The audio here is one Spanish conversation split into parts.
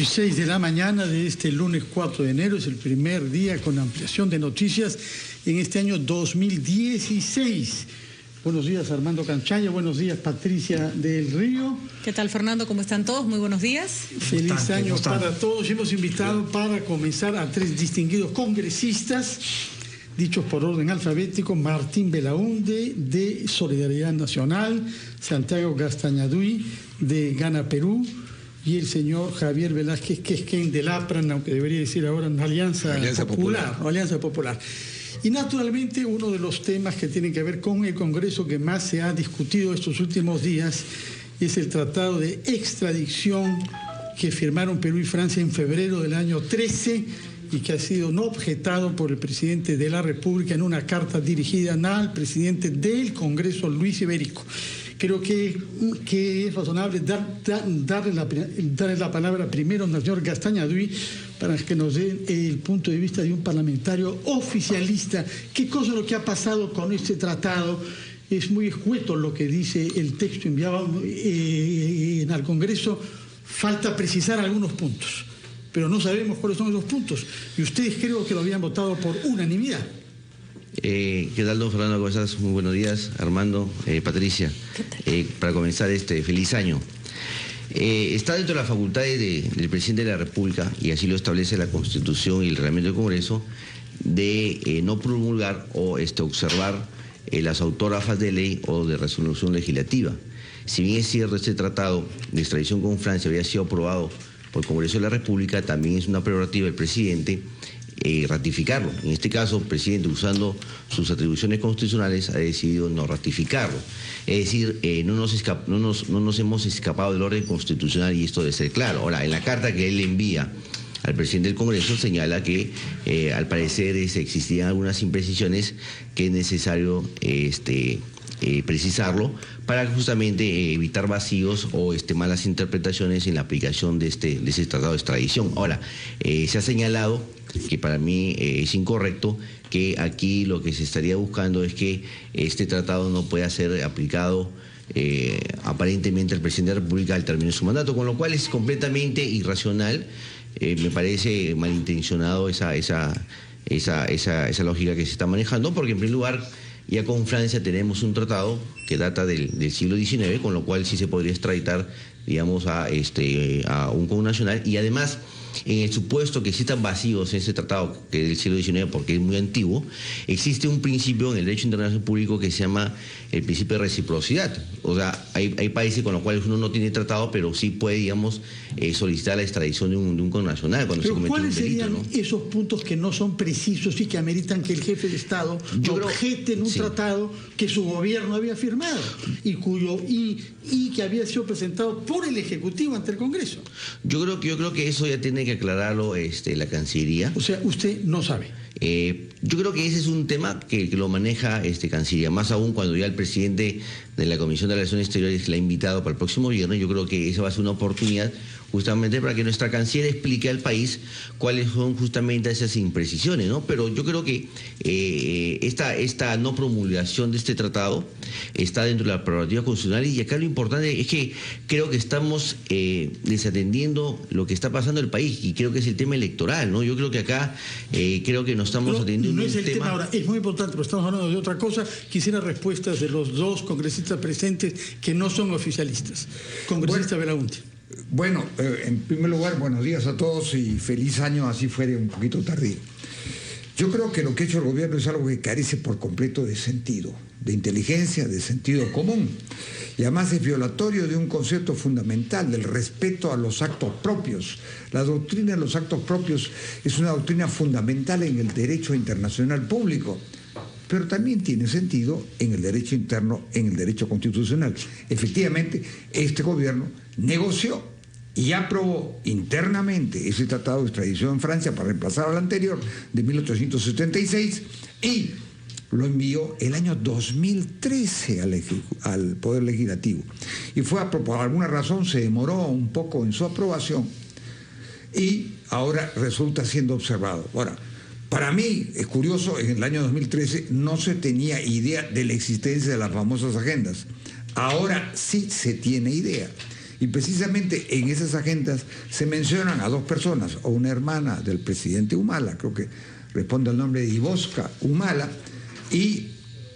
8:06 de la mañana de este lunes 4 de enero. Es el primer día con ampliación de noticias en este año 2016. Buenos días, Armando Canchaya. Buenos días, Patricia del Río. ¿Qué tal, Fernando? ¿Cómo están todos? Muy buenos días. Feliz año para todos. Hemos invitado para comenzar a 3 distinguidos congresistas, dichos por orden alfabético: Martín Belaunde, de Solidaridad Nacional; Santiago Castañaduy, de Gana Perú; y el señor Javier Velázquez Quesquén, del APRAN, aunque debería decir ahora Alianza Popular. Y naturalmente uno de los temas que tienen que ver con el Congreso que más se ha discutido estos últimos días es el tratado de extradición que firmaron Perú y Francia en febrero del año 13 y que ha sido no objetado por el presidente de la República en una carta dirigida al presidente del Congreso, Luis Iberico. Creo que es razonable darle la palabra primero al señor Castañaduy para que nos dé el punto de vista de un parlamentario oficialista. ¿Qué cosa es lo que ha pasado con este tratado? Es muy escueto lo que dice el texto enviado al Congreso. Falta precisar algunos puntos, pero no sabemos cuáles son esos puntos. Y ustedes creo que lo habían votado por unanimidad. ¿Qué tal, don Fernando? ¿Cómo estás? Muy buenos días, Armando, Patricia. Para comenzar feliz año. Está dentro de las facultades del presidente de la República, y así lo establece la Constitución y el reglamento del Congreso, de no promulgar o observar las autógrafas de ley o de resolución legislativa. Si bien es cierto, este tratado de extradición con Francia había sido aprobado por el Congreso de la República, también es una prerrogativa del presidente ratificarlo. En este caso, el presidente, usando sus atribuciones constitucionales, ha decidido no ratificarlo. Es decir, no nos hemos escapado del orden constitucional, y esto debe ser claro. Ahora, en la carta que él envía al presidente del Congreso señala que al parecer existían algunas imprecisiones que es necesario precisarlo para justamente evitar vacíos o malas interpretaciones en la aplicación de ese tratado de extradición. Ahora, se ha señalado, que para mí es incorrecto, que aquí lo que se estaría buscando es que este tratado no pueda ser aplicado aparentemente al presidente de la República al término de su mandato, con lo cual es completamente irracional. Me parece malintencionado esa lógica que se está manejando, porque en primer lugar ya con Francia tenemos un tratado que data del siglo XIX, con lo cual sí se podría extraditar, digamos, a un connacional, y además, en el supuesto que existan vacíos en ese tratado, que es del siglo XIX porque es muy antiguo, existe un principio en el derecho internacional público que se llama el principio de reciprocidad. O sea, hay países con los cuales uno no tiene tratado, pero sí puede, digamos, solicitar la extradición de un connacional cuando se comete un delito. ¿Cuáles serían esos puntos que no son precisos y que ameritan que el jefe de Estado objete en un tratado que su gobierno había firmado y que había sido presentado por el Ejecutivo ante el Congreso? Yo creo que eso ya tiene que aclararlo la Cancillería. O sea, usted no sabe. Yo creo que ese es un tema que lo maneja Cancillería, más aún cuando ya el presidente de la Comisión de Relaciones Exteriores la ha invitado para el próximo viernes. Yo creo que esa va a ser una oportunidad justamente para que nuestra canciller explique al país cuáles son justamente esas imprecisiones, ¿no? Pero yo creo que esta no promulgación de este tratado está dentro de la prerrogativa constitucional, y acá lo importante es que creo que estamos desatendiendo lo que está pasando en el país, y creo que es el tema electoral, ¿no? Yo creo que acá creo que no estamos atendiendo no es el tema ahora, es muy importante, pero estamos hablando de otra cosa. Quisiera respuestas de los dos congresistas presentes que no son oficialistas. Congresista Belaunde. Bueno, en primer lugar, buenos días a todos y feliz año, así fuere un poquito tardío. Yo creo que lo que ha hecho el gobierno es algo que carece por completo de sentido, de inteligencia, de sentido común, y además es violatorio de un concepto fundamental, del respeto a los actos propios. La doctrina de los actos propios es una doctrina fundamental en el derecho internacional público, pero también tiene sentido en el derecho interno, en el derecho constitucional. Efectivamente, este gobierno negoció y aprobó internamente ese tratado de extradición en Francia para reemplazar al anterior de 1876, y lo envió el año 2013 al Poder Legislativo. Y por alguna razón se demoró un poco en su aprobación, y ahora resulta siendo observado. Ahora, para mí es curioso, en el año 2013 no se tenía idea de la existencia de las famosas agendas. Ahora sí se tiene idea. Y precisamente en esas agendas se mencionan a dos personas, o una hermana del presidente Humala, creo que responde al nombre de Ivosca Humala, y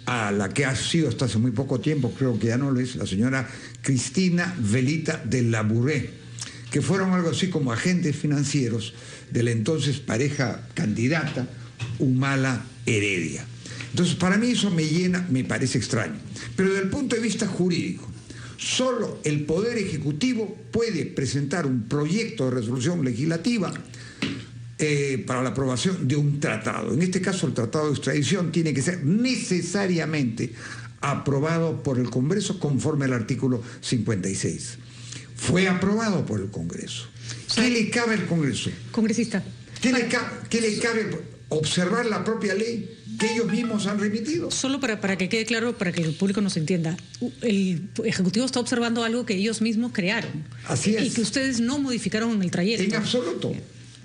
a la que ha sido hasta hace muy poco tiempo, creo que ya no lo es, la señora Cristina Velita de Labouré, que fueron algo así como agentes financieros de la entonces pareja candidata Humala Heredia. Entonces, para mí eso me parece extraño. Pero desde el punto de vista jurídico, solo el Poder Ejecutivo puede presentar un proyecto de resolución legislativa para la aprobación de un tratado. En este caso, el tratado de extradición tiene que ser necesariamente aprobado por el Congreso conforme al artículo 56. Fue aprobado por el Congreso. ¿Qué le cabe al Congreso? Congresista. ¿Qué le cabe? Observar la propia ley que ellos mismos han remitido. Solo para que quede claro, para que el público nos entienda, el Ejecutivo está observando algo que ellos mismos crearon. Así es. Y que ustedes no modificaron en el trayecto. En absoluto.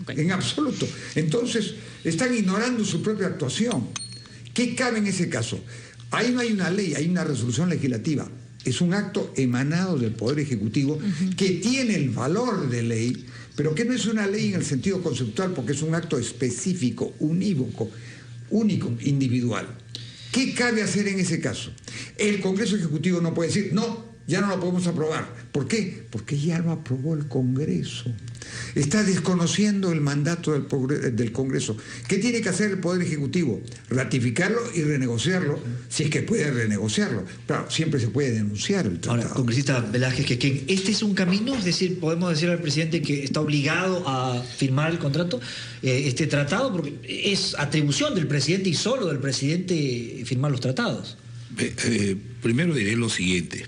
Okay. En absoluto. Entonces, están ignorando su propia actuación. ¿Qué cabe en ese caso? Ahí no hay una ley, hay una resolución legislativa. Es un acto emanado del Poder Ejecutivo que tiene el valor de ley, pero que no es una ley en el sentido conceptual, porque es un acto específico, unívoco, único, individual. ¿Qué cabe hacer en ese caso? El Congreso Ejecutivo no puede decir, no, ya no lo podemos aprobar. ¿Por qué? Porque ya lo aprobó el Congreso. Está desconociendo el mandato del Congreso. ¿Qué tiene que hacer el Poder Ejecutivo? Ratificarlo y renegociarlo, si es que puede renegociarlo. Claro, siempre se puede denunciar el tratado. Ahora, congresista Velázquez, que este es un camino, es decir, podemos decir al presidente que está obligado a firmar el contrato, este tratado, porque es atribución del presidente y solo del presidente firmar los tratados. Primero diré lo siguiente.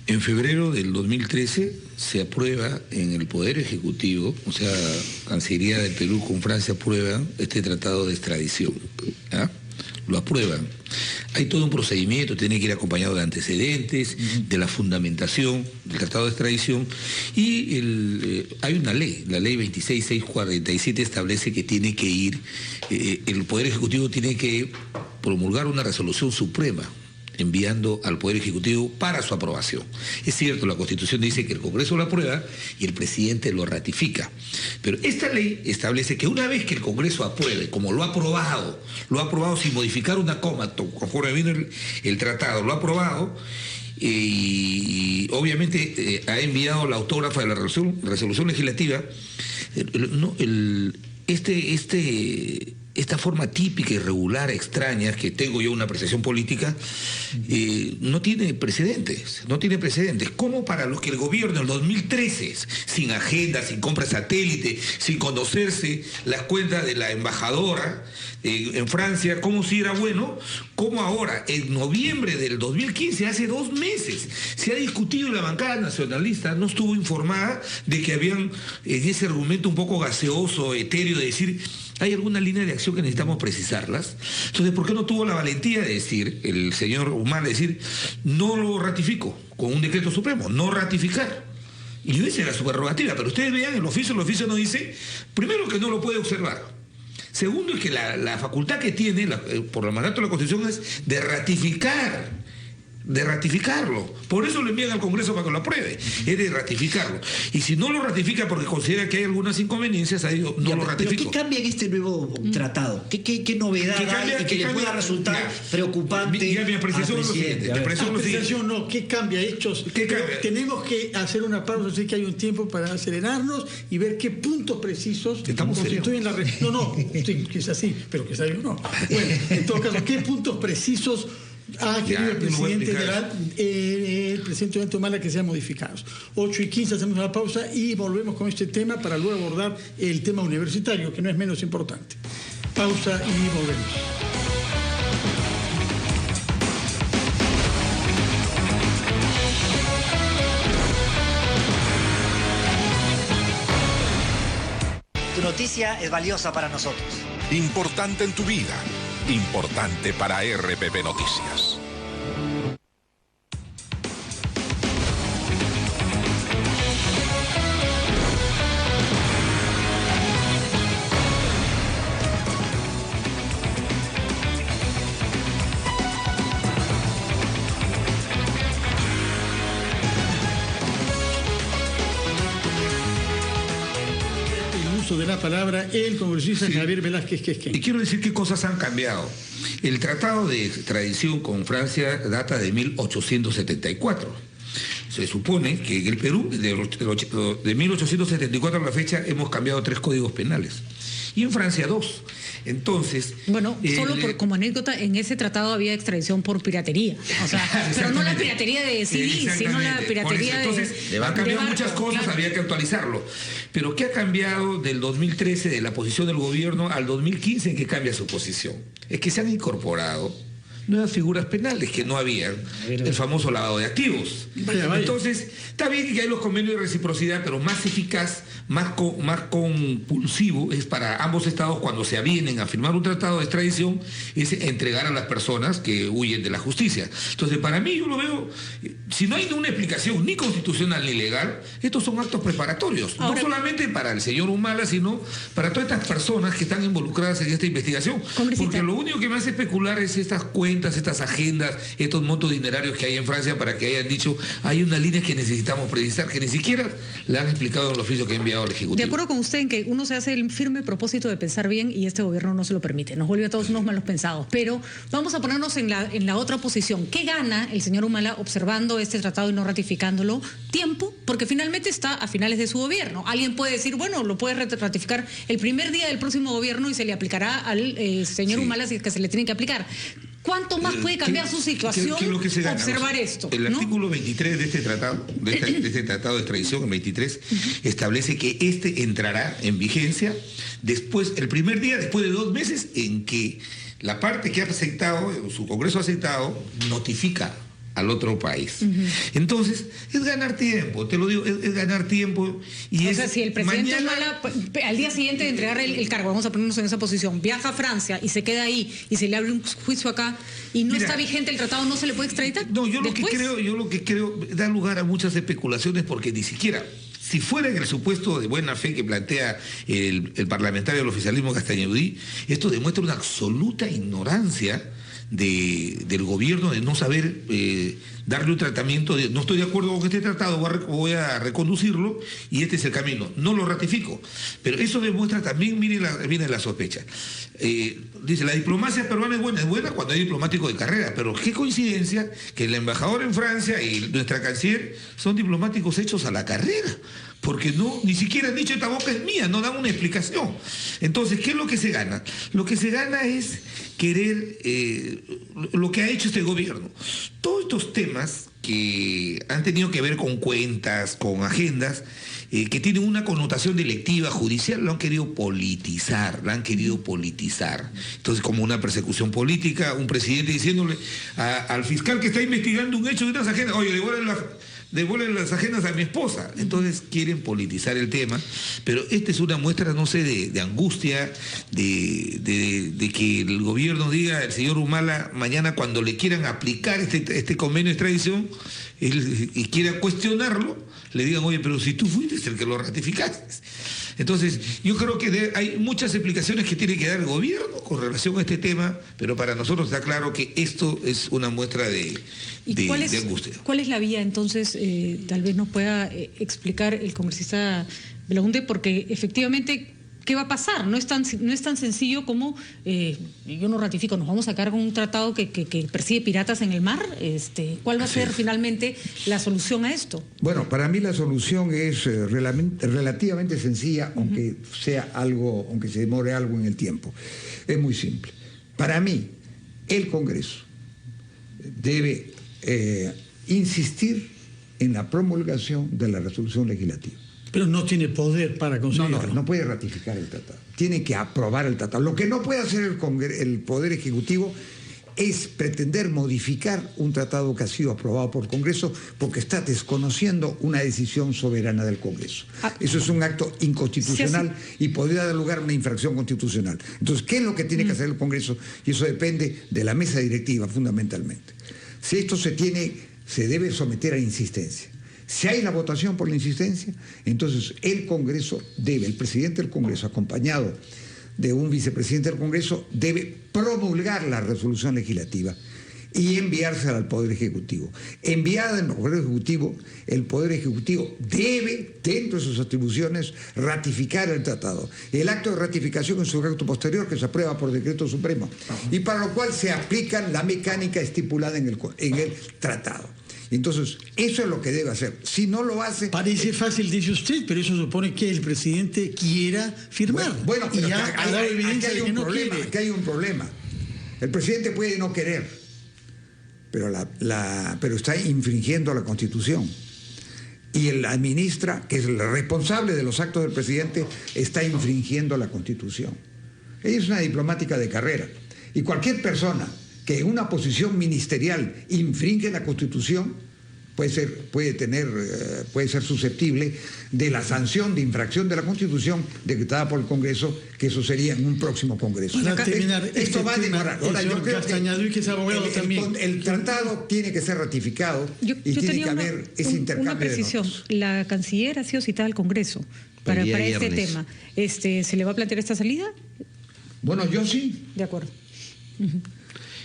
En febrero del 2013 se aprueba en el Poder Ejecutivo, o sea, Cancillería del Perú con Francia aprueban este tratado de extradición. ¿Ah? Lo aprueban. Hay todo un procedimiento, tiene que ir acompañado de antecedentes, de la fundamentación del tratado de extradición, y hay una ley, la ley 26647 establece que tiene que ir, el Poder Ejecutivo tiene que promulgar una resolución suprema, enviando al Poder Ejecutivo para su aprobación. Es cierto, la Constitución dice que el Congreso lo aprueba y el presidente lo ratifica. Pero esta ley establece que una vez que el Congreso apruebe, como lo ha aprobado sin modificar una coma, conforme vino el tratado, lo ha aprobado, y obviamente ha enviado la autógrafa de la resolución legislativa, esta forma típica, irregular, extraña, que tengo yo una apreciación política, no tiene precedentes. Como para los que el gobierno en 2013, sin agenda, sin compra satélite, sin conocerse las cuentas de la embajadora en Francia, como si era bueno, como ahora, en noviembre del 2015, hace 2 meses, se ha discutido y la bancada nacionalista no estuvo informada de que habían, en ese argumento un poco gaseoso, etéreo, de decir, hay alguna línea de acción que necesitamos precisarlas. Entonces, ¿por qué no tuvo la valentía de decir, el señor Humala, decir, no lo ratifico con un decreto supremo, no ratificar? Y esa era su prerrogativa, pero ustedes vean, el oficio no dice, primero, que no lo puede observar. Segundo, es que la facultad que tiene, por el mandato de la Constitución, es de ratificarlo. Por eso lo envían al Congreso para que lo apruebe, es de ratificarlo. Y si no lo ratifica porque considera que hay algunas inconveniencias, ahí no lo ratifico. ¿Pero qué cambia en este nuevo tratado? ¿Qué novedad hay que le pueda resultar preocupante mi apreciación al presidente? ¿Qué cambia? Hechos. Tenemos que hacer una pausa, así que hay un tiempo para acelerarnos y ver qué puntos precisos constituyen la... sí, que es así, pero que es así o no. Bueno, en todo caso, ¿qué puntos precisos ha querido el presidente Ollanta Humala que sean modificados? 8:15, hacemos una pausa y volvemos con este tema para luego abordar el tema universitario, que no es menos importante. Pausa y volvemos. Tu noticia es valiosa para nosotros. Importante en tu vida. Importante para RPP Noticias. la palabra el congresista Javier Velázquez Quisquén. Y quiero decir qué cosas han cambiado. El tratado de extradición con Francia data de 1874. Se supone que en el Perú, de 1874 a la fecha, hemos cambiado 3 códigos penales. Y en Francia 2. Entonces... Bueno, solo como anécdota, en ese tratado había extradición por piratería. O sea, pero no la piratería de CD, sino la piratería de... Han cambiado muchas cosas, claro. Había que actualizarlo. Pero ¿qué ha cambiado del 2013, de la posición del gobierno, al 2015 en que cambia su posición? Es que se han incorporado nuevas figuras penales que no habían, el famoso lavado de activos. Vaya. Entonces, está bien que hay los convenios de reciprocidad, pero más eficaz, más compulsivo es para ambos estados cuando se avienen a firmar un tratado de extradición, es entregar a las personas que huyen de la justicia. Entonces, para mí, yo lo veo, si no hay una explicación ni constitucional ni legal, estos son actos preparatorios, ahora, no solamente para el señor Humala, sino para todas estas personas que están involucradas en esta investigación. Porque lo único que me hace especular es estas cuentas, estas agendas, estos montos dinerarios que hay en Francia para que hayan dicho hay una línea que necesitamos precisar, que ni siquiera la han explicado en el oficio que ha enviado al Ejecutivo. De acuerdo con usted en que uno se hace el firme propósito de pensar bien y este gobierno no se lo permite, nos vuelve a todos unos malos pensados, pero vamos a ponernos en la otra posición. ¿Qué gana el señor Humala observando este tratado y no ratificándolo? Tiempo, porque finalmente está a finales de su gobierno. Alguien puede decir, bueno, lo puede ratificar el primer día del próximo gobierno y se le aplicará al señor Humala si es que se le tiene que aplicar. ¿Cuánto más puede cambiar su situación observar esto? El artículo 23 de este tratado, de este tratado de extradición, el 23, establece que este entrará en vigencia después, el primer día, después de 2 meses, en que la parte que ha aceptado, su Congreso ha aceptado, notifica al otro país. Entonces, es ganar tiempo, te lo digo, es ganar tiempo. Y o sea, si el presidente Humala, al día siguiente de entregar el cargo, vamos a ponernos en esa posición, viaja a Francia y se queda ahí y se le abre un juicio acá y no está vigente el tratado, ¿no se le puede extraditar? No, yo lo que creo da lugar a muchas especulaciones porque ni siquiera, si fuera en el supuesto de buena fe que plantea el parlamentario del oficialismo Castañedí, esto demuestra una absoluta ignorancia del gobierno de no saber darle un tratamiento. No estoy de acuerdo con este tratado, voy a reconducirlo y este es el camino. No lo ratifico. Pero eso demuestra también, miren la sospecha. Dice, la diplomacia peruana es buena cuando hay diplomáticos de carrera, pero qué coincidencia que el embajador en Francia y nuestra canciller son diplomáticos hechos a la carrera, porque ni siquiera han dicho esta boca es mía, no dan una explicación. Entonces, ¿qué es lo que se gana? Lo que se gana es querer lo que ha hecho este gobierno. Todos estos temas que han tenido que ver con cuentas, con agendas, que tienen una connotación delictiva, judicial, lo han querido politizar. Entonces, como una persecución política, un presidente diciéndole al fiscal que está investigando un hecho de unas agendas, oye, devuelven las agendas a mi esposa. Entonces quieren politizar el tema, pero esta es una muestra, no sé, de angustia, de que el gobierno diga, el señor Humala, mañana cuando le quieran aplicar este convenio de extradición y quieran cuestionarlo, le digan, oye, pero si tú fuiste el que lo ratificaste. Entonces, yo creo que hay muchas explicaciones que tiene que dar el gobierno con relación a este tema, pero para nosotros está claro que esto es una muestra de angustia. ¿Cuál es la vía entonces? Tal vez nos pueda explicar el congresista Belaúnde, porque efectivamente, ¿qué va a pasar? No es tan sencillo como yo no ratifico, nos vamos a sacar con un tratado que persigue piratas en el mar. ¿Cuál va a ser finalmente la solución a esto? Bueno, para mí la solución es relativamente sencilla, aunque se demore algo en el tiempo. Es muy simple. Para mí, el Congreso debe insistir en la promulgación de la resolución legislativa. Pero no tiene poder para conseguirlo. No puede ratificar el tratado. Tiene que aprobar el tratado. Lo que no puede hacer el Poder Ejecutivo es pretender modificar un tratado que ha sido aprobado por el Congreso porque está desconociendo una decisión soberana del Congreso. Eso es un acto inconstitucional y podría dar lugar a una infracción constitucional. Entonces, ¿qué es lo que tiene que hacer el Congreso? Y eso depende de la mesa directiva, fundamentalmente. Si esto se debe someter a insistencia. Si hay la votación por la insistencia, entonces el presidente del Congreso, acompañado de un vicepresidente del Congreso, debe promulgar la resolución legislativa. y enviársela al Poder Ejecutivo. Enviada al Poder Ejecutivo, el Poder Ejecutivo debe, dentro de sus atribuciones, ratificar el tratado. El acto de ratificación es un acto posterior que se aprueba por decreto supremo y para lo cual se aplica la mecánica estipulada en el tratado. Entonces, eso es lo que debe hacer. Si no lo hace... Parece fácil, dice usted, pero eso supone que el presidente quiera firmar. Bueno, pero y ya ha dado evidencia de que no quiere. Aquí hay un problema. El presidente puede no querer, pero está infringiendo la Constitución. Y la ministra, que es la responsable de los actos del presidente, está infringiendo la Constitución. Ella es una diplomática de carrera. Y cualquier persona que en una posición ministerial infringe la Constitución puede ser susceptible de la sanción de infracción de la Constitución decretada por el Congreso, que eso sería en un próximo Congreso. Para terminar, esto va a demorar. Ahora, yo creo que es abogado también. El tratado tiene que ser ratificado y tiene que haber ese intercambio una precisión. de notas. La canciller ha sido citada al Congreso para este tema. ¿Se le va a plantear esta salida? Bueno, yo sí. De acuerdo.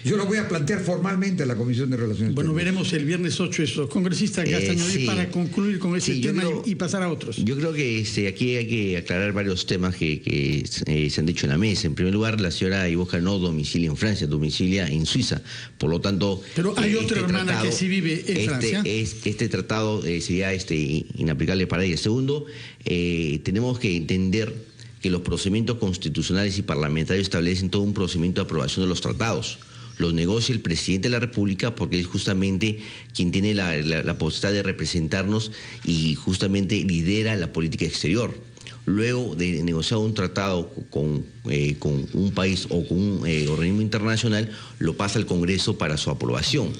Yo lo voy a plantear formalmente a la Comisión de Relaciones Bueno, Exteriores. veremos el viernes 8 eso. Congresista Castañón, sí. para concluir con ese tema creo, y pasar a otros. Yo creo que aquí hay que aclarar varios temas que se han dicho en la mesa. En primer lugar, la señora Ivoca no domicilia en Francia, domicilia en Suiza. Por lo tanto... Pero hay otra hermana que sí vive en Francia. Este tratado sería inaplicable para ella. Segundo, tenemos que entender que los procedimientos constitucionales y parlamentarios establecen todo un procedimiento de aprobación de los tratados. Los negocia el presidente de la República porque es justamente quien tiene la potestad de representarnos y justamente lidera la política exterior. Luego de negociar un tratado con un país o con un organismo internacional, lo pasa al Congreso para su aprobación.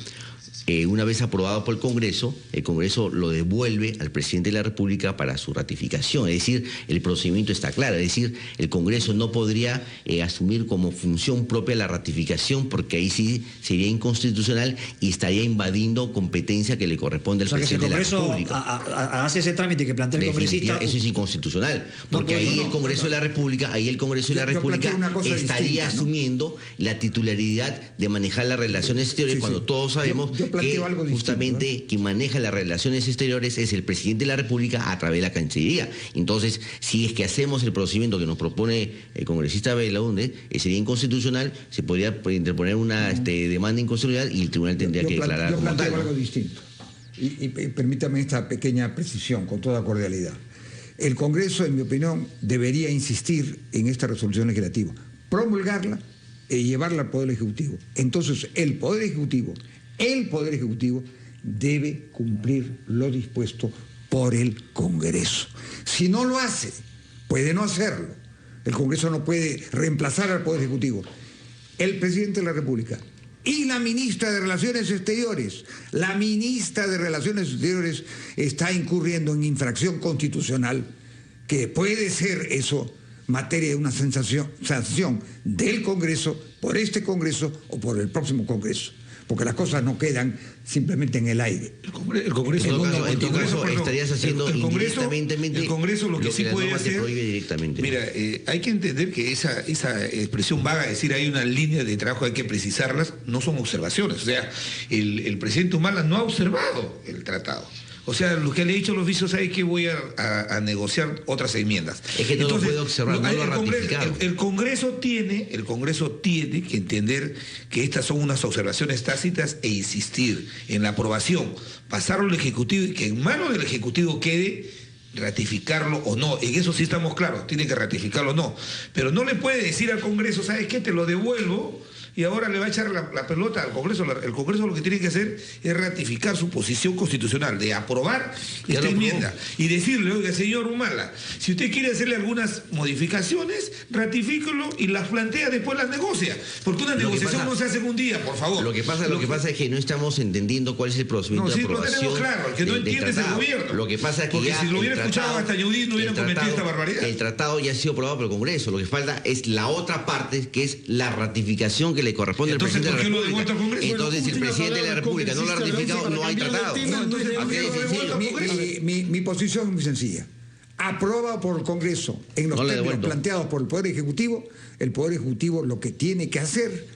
Una vez aprobado por el Congreso lo devuelve al presidente de la República para su ratificación. Es decir, el procedimiento está claro. Es decir, el Congreso no podría asumir como función propia la ratificación porque ahí sí sería inconstitucional y estaría invadiendo competencia que le corresponde al presidente de la República. Hace ese trámite que plantea el congresista. Eso es inconstitucional, porque el Congreso de la República estaría asumiendo la titularidad de manejar las relaciones exteriores cuando todos sabemos que justamente quien maneja las relaciones exteriores es el presidente de la República a través de la Cancillería. Entonces, si es que hacemos el procedimiento que nos propone el congresista Belaúnde, sería inconstitucional, se podría interponer una demanda de inconstitucionalidad y el tribunal tendría que declarar como tal. Yo planteo algo distinto. Y permítame esta pequeña precisión con toda cordialidad. El Congreso, en mi opinión, debería insistir en esta resolución legislativa, promulgarla y llevarla al Poder Ejecutivo. Entonces, el Poder Ejecutivo debe cumplir lo dispuesto por el Congreso. Si no lo hace, puede no hacerlo. El Congreso no puede reemplazar al Poder Ejecutivo. El presidente de la República y la ministra de Relaciones Exteriores. La ministra de Relaciones Exteriores está incurriendo en infracción constitucional, que puede ser eso materia de una sanción del Congreso, por este Congreso o por el próximo Congreso. Porque las cosas no quedan simplemente en el aire. El Congreso en todo caso estarías haciendo indirectamente el Congreso lo que sí puede hacer. Prohíbe directamente. Mira, hay que entender que esa expresión vaga, decir hay una línea de trabajo, hay que precisarlas, no son observaciones. O sea, el presidente Humala no ha observado el tratado. O sea, lo que le he dicho a los oficios es que voy a negociar otras enmiendas. Es que no lo puede observar, no lo ha ratificado. El Congreso tiene que entender que estas son unas observaciones tácitas e insistir en la aprobación, pasarlo al Ejecutivo y que en manos del Ejecutivo quede ratificarlo o no. En eso sí estamos claros, tiene que ratificarlo o no. Pero no le puede decir al Congreso, ¿sabes qué? Te lo devuelvo. Y ahora le va a echar la pelota al Congreso. El Congreso lo que tiene que hacer es ratificar su posición constitucional, de aprobar esta enmienda. Y decirle, oiga, señor Humala, si usted quiere hacerle algunas modificaciones, ratifíquelo y las plantea, después las negocia. Porque una negociación no se hace en un día, por favor. Lo que pasa es que no estamos entendiendo cuál es el procedimiento de aprobación. No tenemos claro, el que no entiende es el gobierno. Lo que pasa es que porque si lo hubiera escuchado hasta Yudí no hubieran cometido esta barbaridad. El tratado ya ha sido aprobado por el Congreso. Lo que falta es la otra parte, que es la ratificación que le corresponde al presidente de la República. Entonces, si el presidente de la República no lo ha ratificado, no hay tratado. Mi posición es muy sencilla. Aprobado por el Congreso en los términos planteados por el Poder Ejecutivo lo que tiene que hacer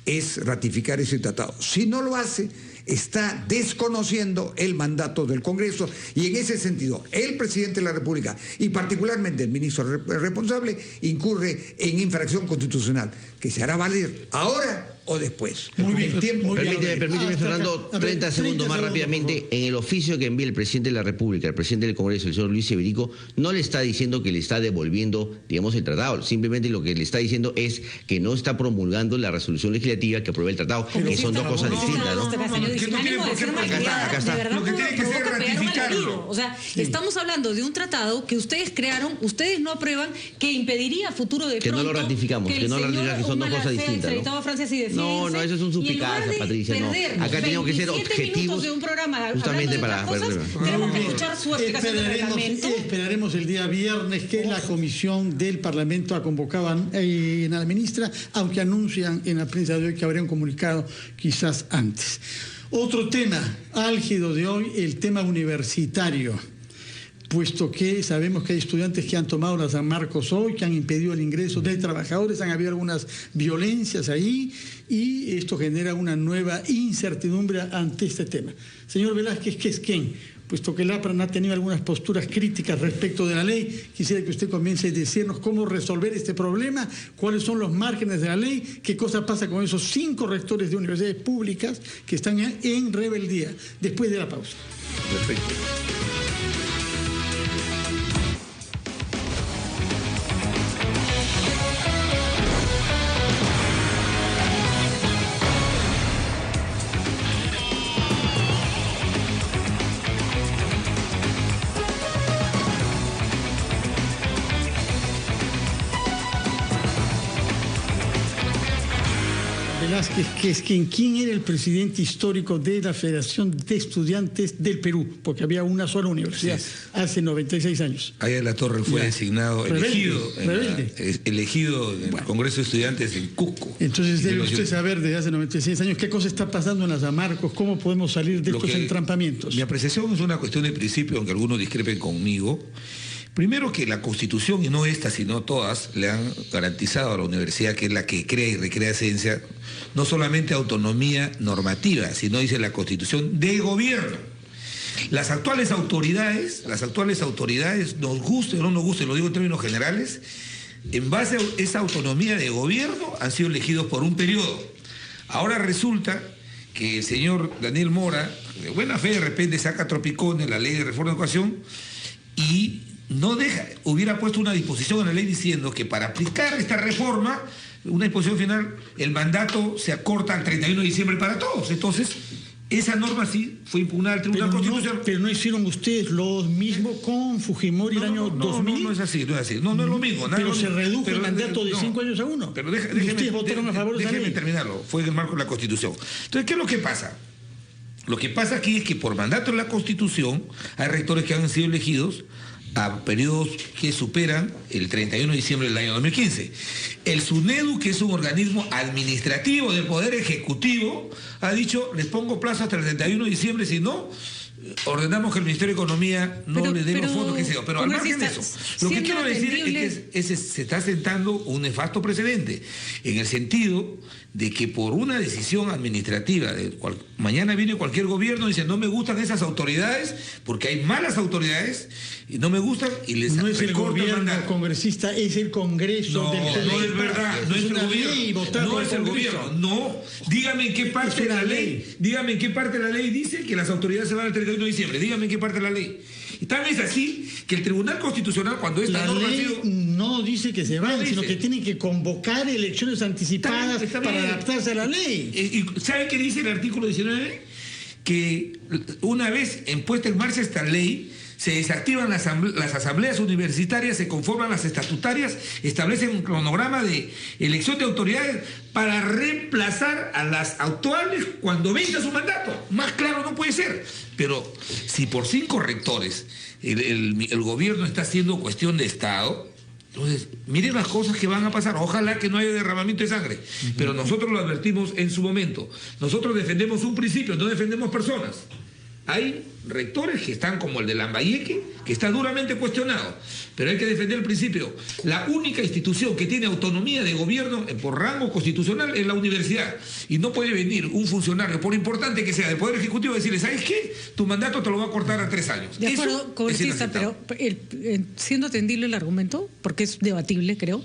es ratificar ese tratado. Si no lo hace, está desconociendo el mandato del Congreso, y en ese sentido el presidente de la República y particularmente el ministro responsable incurre en infracción constitucional, que se hará valer ahora o después. Muy bien. Permíteme, Fernando, 30 segundos más rápidamente. En el oficio que envía el presidente de la República, el presidente del Congreso, el señor Luis Severico, no le está diciendo que le está devolviendo, digamos, el tratado. Simplemente lo que le está diciendo es que no está promulgando la resolución legislativa que aprueba el tratado, que son dos cosas distintas, ¿no? Acá está. Lo que tiene que ser ratificarlo. O sea, estamos hablando de un tratado que ustedes crearon, ustedes no aprueban, que impediría a futuro de que pronto... no lo ratificamos, que no lo ratificamos, que son dos cosas distintas, ¿no? No, eso es un suspicacia, Patricia. No. Acá tenemos que ser objetivos de un programa justamente para tenemos que escuchar su explicación del reglamento. Esperaremos el día viernes que la comisión del Parlamento ha convocado a la ministra, aunque anuncian en la prensa de hoy que habría un comunicado quizás antes. Otro tema álgido de hoy, el tema universitario, puesto que sabemos que hay estudiantes que han tomado la San Marcos hoy, que han impedido el ingreso de trabajadores, han habido algunas violencias ahí, y esto genera una nueva incertidumbre ante este tema. Señor Velázquez Quesquén, puesto que el APRAN ha tenido algunas posturas críticas respecto de la ley, quisiera que usted comience a decirnos cómo resolver este problema, cuáles son los márgenes de la ley, qué cosa pasa con esos 5 rectores de universidades públicas que están en rebeldía, después de la pausa. Perfecto. ¿Quién era el presidente histórico de la Federación de Estudiantes del Perú? Porque había una sola universidad hace 96 años. Aya La Torre fue designado, elegido en el Congreso de Estudiantes en Cusco. Entonces debe usted saber desde hace 96 años qué cosa está pasando en la San Marcos, cómo podemos salir de estos entrampamientos. Mi apreciación es una cuestión de principio, aunque algunos discrepen conmigo. Primero, que la Constitución, y no esta, sino todas, le han garantizado a la universidad, que es la que crea y recrea ciencia, no solamente autonomía normativa, sino, dice la Constitución, de gobierno. Las actuales autoridades, nos guste o no nos guste, lo digo en términos generales, en base a esa autonomía de gobierno han sido elegidos por un periodo. Ahora resulta que el señor Daniel Mora, de buena fe, de repente saca tropicones la ley de reforma de educación y no deja, hubiera puesto una disposición en la ley diciendo que para aplicar esta reforma, una disposición final, el mandato se acorta al 31 de diciembre para todos. Entonces, esa norma sí fue impugnada al Tribunal Constitucional. Pero no hicieron ustedes lo mismo con Fujimori el año 2000. No es así, no es así. No es lo mismo. Pero se redujo el mandato de 5 años a 1. Pero ustedes votaron a favor de esa ley. Déjeme terminarlo. Fue en el marco de la Constitución. Entonces, ¿qué es lo que pasa? Lo que pasa aquí es que por mandato de la Constitución hay rectores que han sido elegidos a periodos que superan el 31 de diciembre del año 2015. El SUNEDU, que es un organismo administrativo del Poder Ejecutivo, ha dicho, les pongo plazo hasta el 31 de diciembre, si no, ordenamos que el Ministerio de Economía no le dé los fondos que sea. Pero al margen de eso, lo que quiero decir es que se está sentando un nefasto precedente, en el sentido de que por una decisión administrativa, mañana viene cualquier gobierno y dice, no me gustan esas autoridades, porque hay malas autoridades, y no me gustan, y les no es el gobierno congresista, es el Congreso del Perú. No es verdad, no es el gobierno. No es el gobierno. No, dígame en qué parte de la ley, dígame en qué parte de la ley dice que las autoridades se van al 31 de diciembre, dígame en qué parte de la ley. Y tal vez así que el Tribunal Constitucional, cuando esta norma ha sido... no dice que se van, sino que tienen que convocar elecciones anticipadas para adaptarse a la ley. ¿Y sabe qué dice el artículo 19? Que una vez puesta en marcha esta ley, se desactivan las asambleas universitarias, se conforman las estatutarias, establecen un cronograma de elección de autoridades para reemplazar a las actuales cuando venza su mandato. Más claro no puede ser. Pero si por 5 rectores el gobierno está haciendo cuestión de Estado, entonces miren las cosas que van a pasar. Ojalá que no haya derramamiento de sangre. Pero nosotros lo advertimos en su momento. Nosotros defendemos un principio, no defendemos personas. hay rectores que están como el de Lambayeque, que está duramente cuestionado. Pero hay que defender el principio. La única institución que tiene autonomía de gobierno por rango constitucional es la universidad. Y no puede venir un funcionario, por importante que sea, del Poder Ejecutivo, y decirle, ¿sabes qué? Tu mandato te lo va a cortar a 3 años. De acuerdo, congresista, pero siendo atendible el argumento, porque es debatible, creo,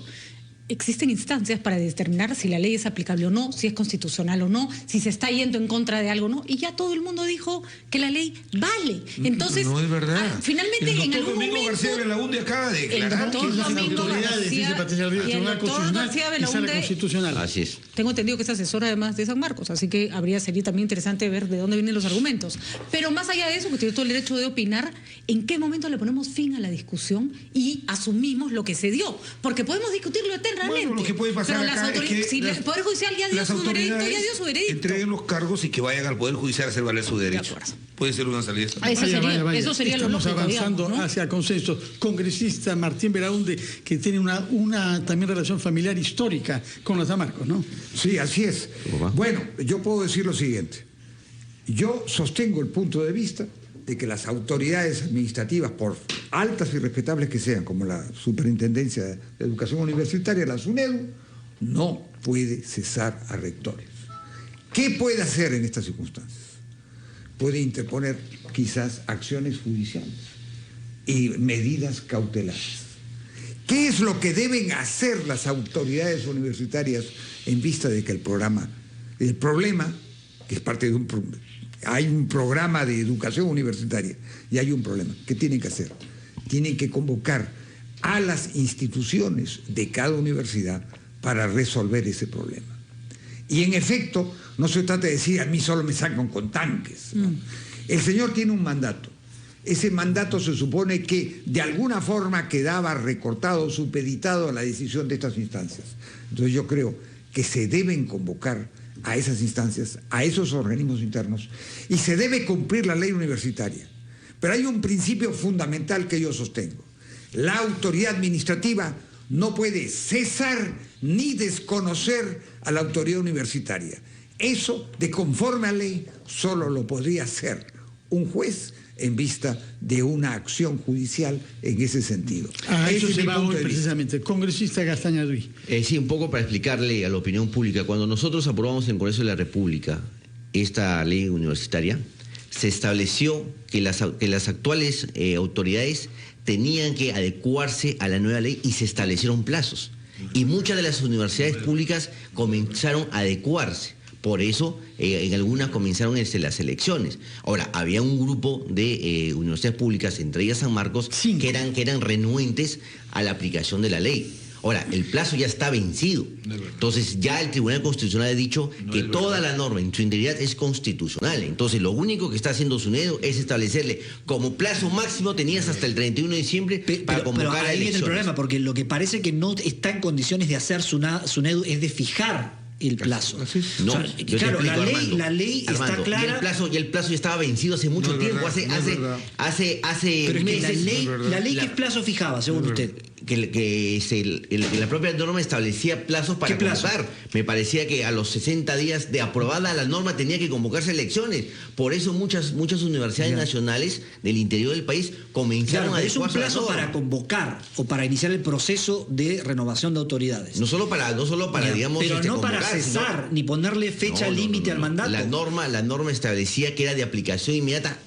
existen instancias para determinar si la ley es aplicable o no, si es constitucional o no, si se está yendo en contra de algo o no, y ya todo el mundo dijo que la ley vale. Entonces, no es verdad. Finalmente, el en doctor algún Domingo momento... García Belaúnde acaba de declarar que las autoridades, dice Patricia Ríos, Tribunal Constitucional y Sala Constitucional. Así es. Tengo entendido que es asesora además de San Marcos, así que sería también interesante ver de dónde vienen los argumentos. Pero más allá de eso, que tiene todo el derecho de opinar, ¿en qué momento le ponemos fin a la discusión y asumimos lo que se dio? Porque podemos discutirlo eternamente. Bueno, lo que puede pasar pero acá es que si el Poder Judicial ya dio su veredicto, entreguen los cargos y que vayan al Poder Judicial a hacer valer su derecho. Puede ser una salida. Eso sería lo lógico. Estamos avanzando, digamos, ¿no? hacia consenso. Congresista Martín Belaúnde, que tiene una también relación familiar histórica con los San Marcos, ¿no? Sí, así es. Bueno, yo puedo decir lo siguiente. Yo sostengo el punto de vista de que las autoridades administrativas, por altas y respetables que sean, como la Superintendencia de Educación Universitaria, la SUNEDU, no puede cesar a rectores. ¿Qué puede hacer en estas circunstancias? Puede interponer quizás acciones judiciales y medidas cautelares. ¿Qué es lo que deben hacer las autoridades universitarias en vista de que el problema, que es parte de hay un programa de educación universitaria y hay un problema? ¿Qué tienen que hacer? Tienen que convocar a las instituciones de cada universidad para resolver ese problema. Y en efecto, no se trata de decir, a mí solo me sacan con tanques, ¿no? El señor tiene un mandato. Ese mandato se supone que de alguna forma quedaba recortado, supeditado a la decisión de estas instancias. Entonces yo creo que se deben convocar a esas instancias, a esos organismos internos, y se debe cumplir la ley universitaria. Pero hay un principio fundamental que yo sostengo. La autoridad administrativa no puede cesar ni desconocer a la autoridad universitaria. Eso, de conforme a ley, solo lo podría hacer un juez en vista de una acción judicial en ese sentido. A eso se va hoy precisamente. Congresista Gastaña Duy. Sí, un poco para explicarle a la opinión pública. Cuando nosotros aprobamos en el Congreso de la República esta ley universitaria, se estableció que las actuales autoridades tenían que adecuarse a la nueva ley y se establecieron plazos. Y muchas de las universidades públicas comenzaron a adecuarse. Por eso, en algunas comenzaron las elecciones. Ahora, había un grupo de universidades públicas, entre ellas San Marcos, que eran renuentes a la aplicación de la ley. Ahora, el plazo ya está vencido. Entonces, ya el Tribunal Constitucional ha dicho que toda la norma en su integridad es constitucional. Entonces, lo único que está haciendo SUNEDU es establecerle como plazo máximo, tenías hasta el 31 de diciembre para convocar a elecciones. Pero ahí viene el problema, porque lo que parece que no está en condiciones de hacer SUNEDU es de fijar el plazo. No, o sea, claro, la ley Armando, está clara. Y el plazo ya estaba vencido hace mucho tiempo, hace pero meses. Es que la ley ¿qué plazo fijaba, según usted? Que la propia norma establecía plazos para convocar. Me parecía que a los 60 días de aprobada la norma tenía que convocarse elecciones. Por eso muchas universidades nacionales del interior del país comenzaron a es un plazo para convocar o para iniciar el proceso de renovación de autoridades. No solo para digamos, pero no convocar, para cesar ni ponerle fecha límite al mandato. La norma establecía que era de aplicación inmediata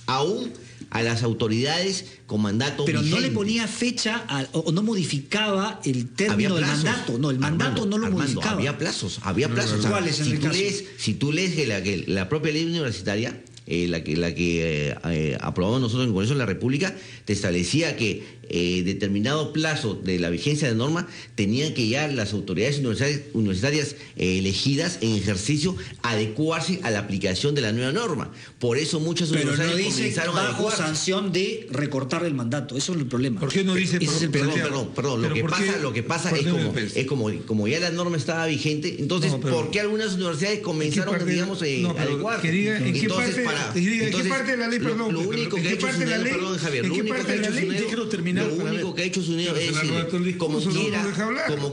aún a las autoridades con mandato pero vigente. No le ponía fecha o no modificaba el término del mandato. No, el mandato no lo modificaba. Había plazos. ¿Cuáles en el caso? Si tú lees que la propia ley universitaria, la que aprobamos nosotros en el Congreso de la República, te establecía que determinado plazo de la vigencia de norma tenían que ya las autoridades universitarias elegidas en ejercicio adecuarse a la aplicación de la nueva norma. Por eso muchas universidades comenzaron a adecuarse. Bajo sanción de recortar el mandato. Eso es el problema. ¿Por qué no dice? Perdón. Lo que pasa es como ya la norma estaba vigente, entonces ¿por qué algunas universidades comenzaron a adecuar? ¿En qué parte de la ley? Lo único que ha hecho SUNEDU, perdón, Javier, lo único que ha hecho SUNEDU, como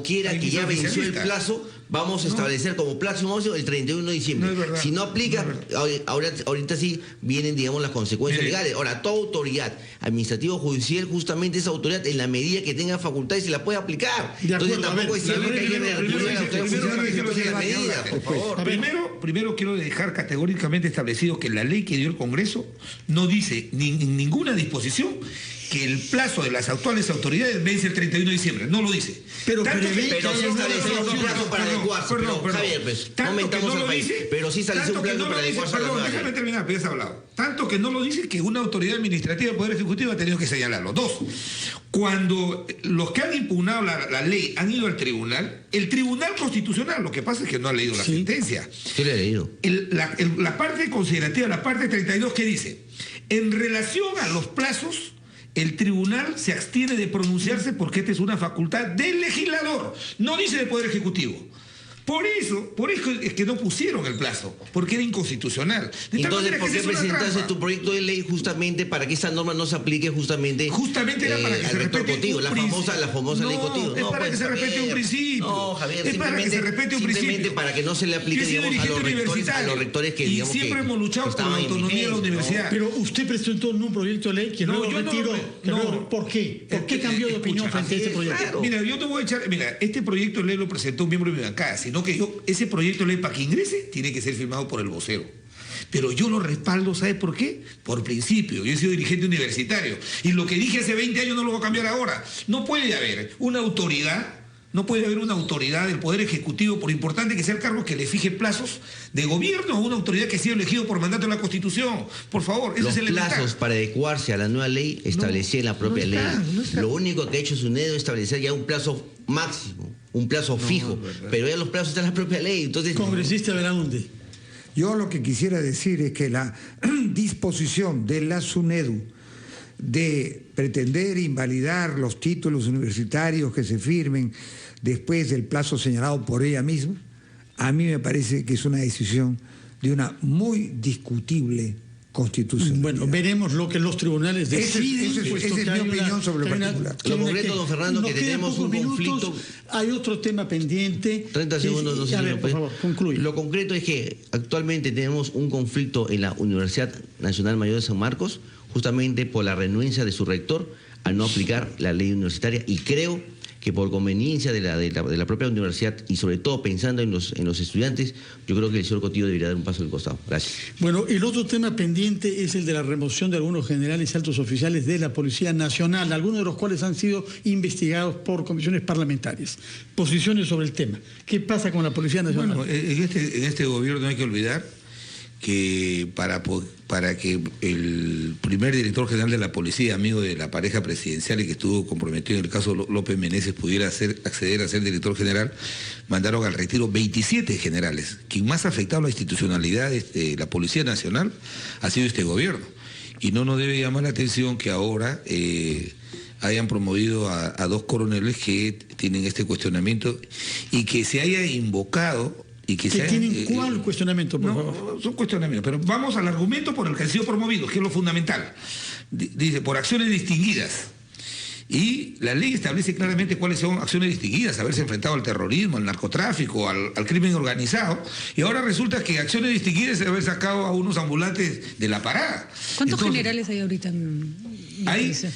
quiera que ya venció el plazo, vamos a establecer como plazo máximo el 31 de diciembre. No es verdad. Si no aplica, ahorita sí vienen, digamos, las consecuencias legales. Ahora, toda autoridad administrativa o judicial, justamente esa autoridad, en la medida que tenga facultades, se la puede aplicar. Entonces tampoco es cierto que hay que reactivar la autoridad judicial que se tome la medida, por favor. Primero quiero dejar categóricamente establecido que la ley que dio el Congreso no dice en ninguna disposición que el plazo de las actuales autoridades vence el 31 de diciembre. No lo dice. Pero sí estableció un plazo para adecuarse. Javier, pues, no aumentamos al país. Pero sí estableció un plazo para adecuarse a la nueva ley. Déjame terminar, pero ya has hablado. Tanto que no lo dice que una autoridad administrativa del Poder Ejecutivo ha tenido que señalarlo. 2, cuando los que han impugnado la ley han ido al tribunal, el Tribunal Constitucional, lo que pasa es que no ha leído la sentencia. Sí, la he leído. La parte considerativa, la parte 32, ¿qué dice? En relación a los plazos, el tribunal se abstiene de pronunciarse porque esta es una facultad del legislador, no dice del Poder Ejecutivo. Por eso es que no pusieron el plazo, porque era inconstitucional. Entonces, ¿por qué presentaste tu proyecto de ley justamente para que esta norma no se aplique justamente era para que se respete la famosa ley Cotigo? Es para que se respete un principio. No, Javier, es para que se respete un principio. Simplemente para que no se le aplique, digamos, a los rectores que, digamos, y siempre hemos luchado por la autonomía de la universidad. Pero usted presentó un proyecto de ley que luego retiró. ¿Por qué? ¿Por qué cambió de opinión frente a este proyecto? Mira, yo te voy a echar... Mira, este proyecto de ley lo presentó un miembro de mi bancada, sino que ese proyecto de ley para que ingrese tiene que ser firmado por el vocero. Pero yo lo respaldo, ¿sabe por qué? Por principio. Yo he sido dirigente universitario. Y lo que dije hace 20 años no lo voy a cambiar ahora. No puede haber una autoridad del Poder Ejecutivo, por importante que sea el cargo, que le fije plazos de gobierno a una autoridad que ha sido elegido por mandato de la Constitución. Por favor, ese los es el plazos para adecuarse a la nueva ley establecida en la propia ley. Lo único que ha hecho SUNEDU es establecer ya un plazo máximo, un plazo fijo, pero ya los plazos están en la propia ley. Entonces, Congresista Belaúnde. Yo lo que quisiera decir es que la disposición de la SUNEDU de pretender invalidar los títulos universitarios que se firmen después del plazo señalado por ella misma, a mí me parece que es una decisión de una muy discutible constitución. Bueno, veremos lo que los tribunales deciden. Esa es mi opinión sobre el particular. Lo concreto, don Fernando, que tenemos un conflicto. Hay otro tema pendiente. 30 segundos, no sé si por favor, concluye. Lo concreto es que actualmente tenemos un conflicto en la Universidad Nacional Mayor de San Marcos, justamente por la renuencia de su rector a no aplicar la ley universitaria, y creo que por conveniencia de la propia universidad y sobre todo pensando en los estudiantes, yo creo que el señor Cotigo debería dar un paso al costado. Gracias. Bueno, el otro tema pendiente es el de la remoción de algunos generales y altos oficiales de la Policía Nacional, algunos de los cuales han sido investigados por comisiones parlamentarias. Posiciones sobre el tema. ¿Qué pasa con la Policía Nacional? Bueno, en este gobierno no hay que olvidar que para que el primer director general de la policía, amigo de la pareja presidencial y que estuvo comprometido en el caso López Meneses, pudiera acceder a ser director general, mandaron al retiro 27 generales. Quien más ha afectado la institucionalidad de la Policía Nacional ha sido este gobierno. Y no nos debe llamar la atención que ahora hayan promovido a 2 coroneles que tienen este cuestionamiento y que se haya invocado... ¿Tienen cuál cuestionamiento, por favor? Son cuestionamientos, pero vamos al argumento por el que han sido promovidos, que es lo fundamental. Dice, por acciones distinguidas. Y la ley establece claramente cuáles son acciones distinguidas, haberse enfrentado al terrorismo, al narcotráfico, al crimen organizado. Y ahora resulta que acciones distinguidas es haber sacado a unos ambulantes de la parada. ¿Cuántos generales hay ahorita en la policía?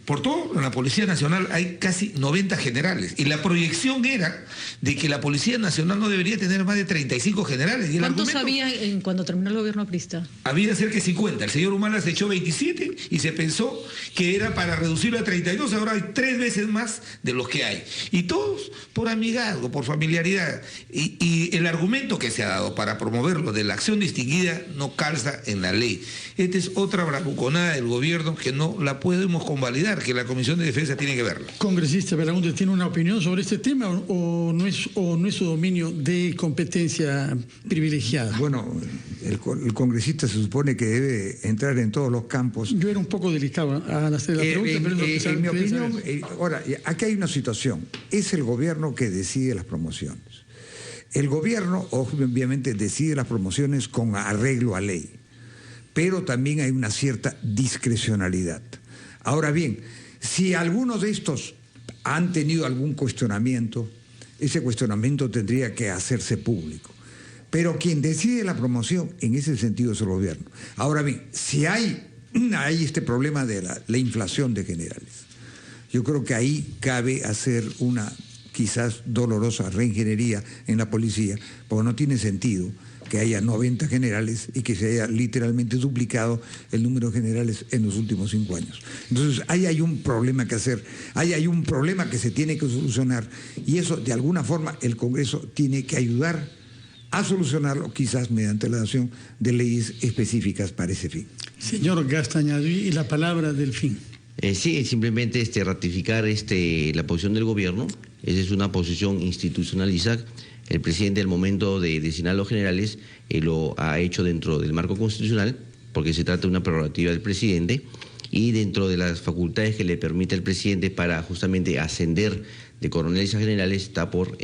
Por todo, en la Policía Nacional hay casi 90 generales. Y la proyección era de que la Policía Nacional no debería tener más de 35 generales. Y ¿cuántos había cuando terminó el gobierno aprista? Había cerca de 50. El señor Humala se echó 27 y se pensó que era para reducirlo a 32. Ahora hay 3 veces más de los que hay. Y todos por amigazgo, por familiaridad. Y el argumento que se ha dado para promoverlo de la acción distinguida no calza en la ley. Esta es otra bravuconada del gobierno que no la podemos convalidar, que la Comisión de Defensa tiene que verla. Congresista Belaúnde, ¿tiene una opinión sobre este tema o no es su dominio de competencia privilegiada? Bueno, el congresista se supone que debe entrar en todos los campos. Yo era un poco delicado al hacer la pregunta, pero en mi opinión, ahora, aquí hay una situación. Es el gobierno que decide las promociones. El gobierno, obviamente, decide las promociones con arreglo a ley, pero también hay una cierta discrecionalidad. Ahora bien, si algunos de estos han tenido algún cuestionamiento, ese cuestionamiento tendría que hacerse público. Pero quien decide la promoción en ese sentido es el gobierno. Ahora bien, si hay este problema de la inflación de generales, yo creo que ahí cabe hacer una quizás dolorosa reingeniería en la policía, porque no tiene sentido que haya 90 generales y que se haya literalmente duplicado el número de generales en los últimos 5 años. Entonces, ahí hay un problema que hacer, ahí hay un problema que se tiene que solucionar, y eso, de alguna forma, el Congreso tiene que ayudar a solucionarlo, quizás mediante la adopción de leyes específicas para ese fin. Señor Gastañaduy, y la palabra del fin. Sí, simplemente ratificar la posición del gobierno. Esa es una posición institucionalizada. El presidente, al momento de designar los generales, lo ha hecho dentro del marco constitucional, porque se trata de una prerrogativa del presidente, y dentro de las facultades que le permite al presidente para justamente ascender de coroneles a generales está por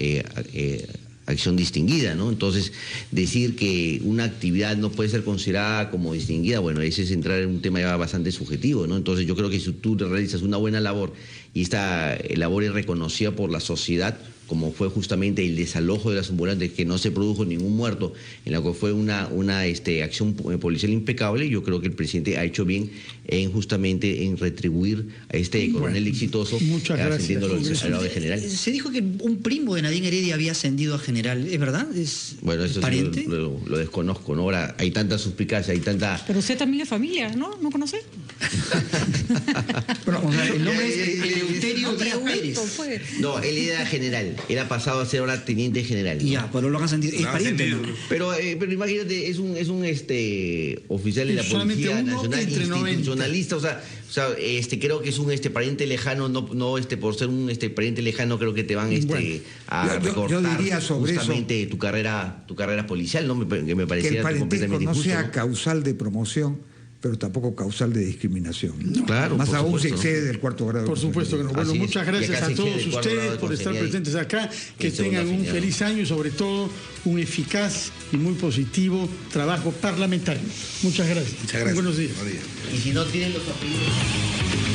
acción distinguida, ¿no? Entonces, decir que una actividad no puede ser considerada como distinguida, bueno, ese es entrar en un tema ya bastante subjetivo, ¿no? Entonces, yo creo que si tú realizas una buena labor y esta labor es reconocida por la sociedad, como fue justamente el desalojo de las ambulantes, que no se produjo ningún muerto, en la que fue una acción policial impecable, yo creo que el presidente ha hecho bien justamente en retribuir a este coronel exitoso, ascendiéndolo al lado de general. Se dijo que un primo de Nadine Heredia había ascendido a general, ¿es verdad? Bueno, eso pariente? Sí lo desconozco, ¿no? Ahora hay tanta suspicacia, hay tanta... Pero usted también es familia, ¿no? ¿No conoce? Bueno, el nombre es Eleuterio Díaz Pérez. No, él era general. Él ha pasado a ser ahora teniente general, ¿no? Ya, pero lo han sentido. Es pariente, ¿no? Pero imagínate, es un oficial de la Policía Nacional, institucionalista, o sea, creo que es un pariente lejano, no por ser un pariente lejano, creo que te van a recortar yo diría sobre justamente eso, tu carrera policial, ¿no? Que me pareciera que el parentesco completamente no injusto, sea ¿no? causal de promoción, pero tampoco causal de discriminación. No, claro, más aún supuesto, se excede del 4º grado. Por supuesto que no. Bueno, muchas gracias a todos ustedes por estar presentes acá. Que tengan un feliz año y sobre todo un eficaz y muy positivo trabajo parlamentario. Muchas gracias. Muchas gracias. Buenos días. Y si no tienen los apellidos...